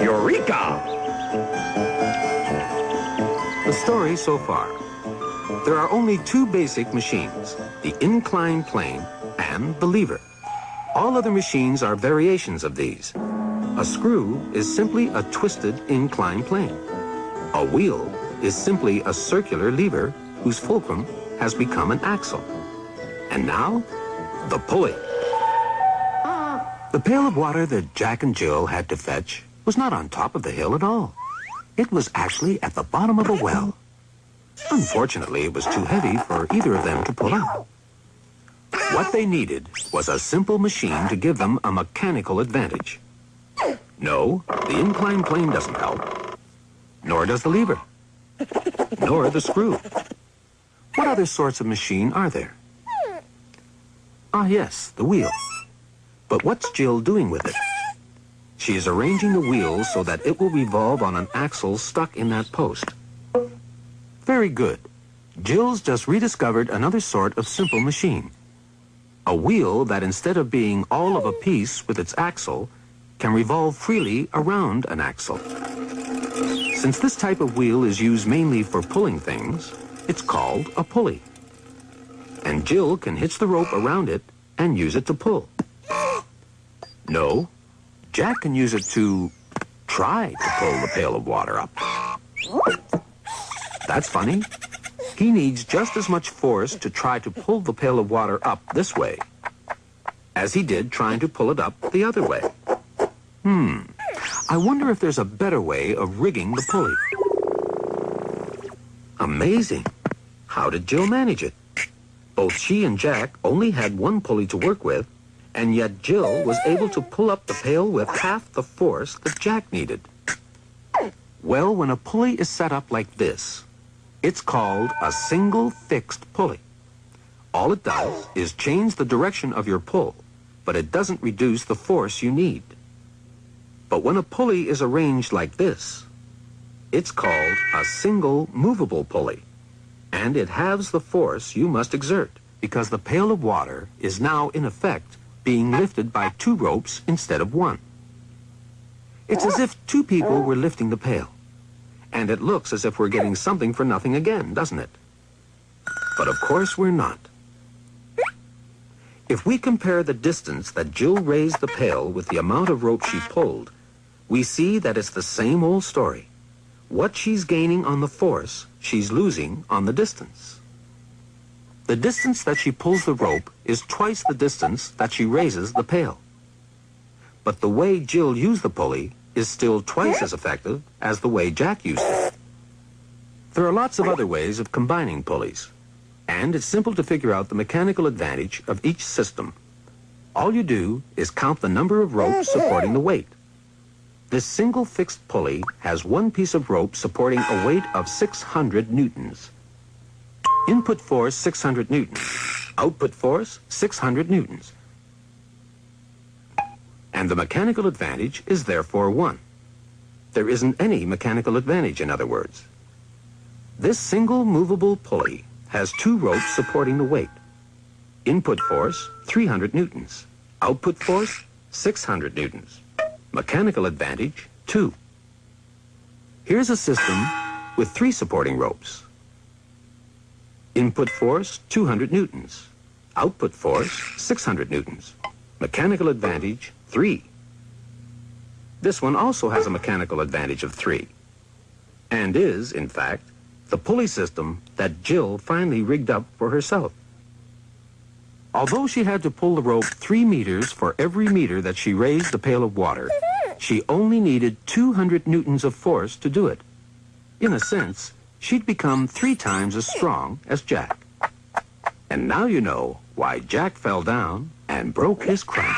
Eureka! The story so far. There are only two basic machines, the inclined plane and the lever. All other machines are variations of these. A screw is simply a twisted inclined plane. A wheel is simply a circular lever whose fulcrum has become an axle. And now, the pulley. The pail of water that Jack and Jill had to fetch was not on top of the hill at all. It was actually at the bottom of a well. Unfortunately, it was too heavy for either of them to pull up. What they needed was a simple machine to give them a mechanical advantage. No, the inclined plane doesn't help. Nor does the lever. Nor the screw. What other sorts of machine are there? Ah, yes, the wheel. But what's Jill doing with it? She is arranging the wheel so that it will revolve on an axle stuck in that post. Very good. Jill's just rediscovered another sort of simple machine. A wheel that instead of being all of a piece with its axle, can revolve freely around an axle. Since this type of wheel is used mainly for pulling things, it's called a pulley. And Jill can hitch the rope around it and use it to pull. No, Jack can use it to try to pull the pail of water up. That's funny. He needs just as much force to try to pull the pail of water up this way as he did trying to pull it up the other way. I wonder if there's a better way of rigging the pulley. Amazing. How did Jill manage it? Both she and Jack only had one pulley to work with, and yet Jill was able to pull up the pail with half the force that Jack needed. Well, when a pulley is set up like this, it's called a single fixed pulley. All it does is change the direction of your pull, but it doesn't reduce the force you need. But when a pulley is arranged like this, it's called a single movable pulley, and it halves the force you must exert, because the pail of water is now, in effect, being lifted by two ropes instead of one. It's as if two people were lifting the pail, and it looks as if we're getting something for nothing again, doesn't it? But of course we're not. If we compare the distance that Jill raised the pail with the amount of rope she pulled, we see that it's the same old story. What she's gaining on the force, she's losing on the distance. The distance that she pulls the rope is twice the distance that she raises the pail. But the way Jill used the pulley is still twice as effective as the way Jack used it. There are lots of other ways of combining pulleys, and it's simple to figure out the mechanical advantage of each system. All you do is count the number of ropes supporting the weight. This single fixed pulley has one piece of rope supporting a weight of 600 newtons. Input force 600 newtons. Output force 600 newtons. And the mechanical advantage is therefore 1. There isn't any mechanical advantage, in other words. This single movable pulley has two ropes supporting the weight. Input force 300 newtons. Output force 600 newtons. Mechanical advantage 2. Here's a system with 3 supporting ropes. Input force 200 newtons. Output force 600 newtons. Mechanical advantage 3. This one also has a mechanical advantage of 3, and is, in fact, the pulley system that Jill finally rigged up for herself. Although she had to pull the rope 3 meters for every meter that she raised the pail of water, she only needed 200 newtons of force to do it. In a sense, she'd become 3 times as strong as Jack. And now you know why Jack fell down and broke his crown.